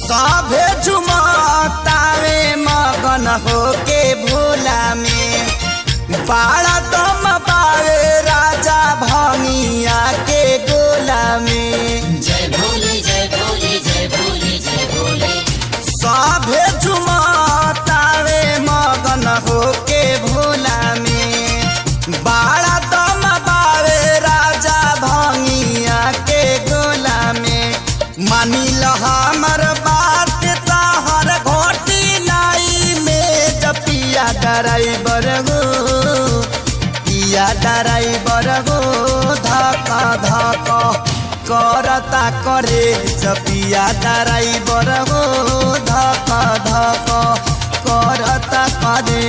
सभे झुमतावे मगन होके भोला में बाड़ा दम पावे राजा भंगिया के गोला में। जय भोले जय भोले जय भोले जय भोले। सभे झुमतावे मगन होके भोला में बाड़ा दम पावे राजा भंगिया के गोला में। मानिल हमर बात ताहर घोटी नाई में जपिया ड्राइवर गो पिया ड्राइवर गो धक धक करता करे जपिया ड्राइवर गो धक धक करता करे।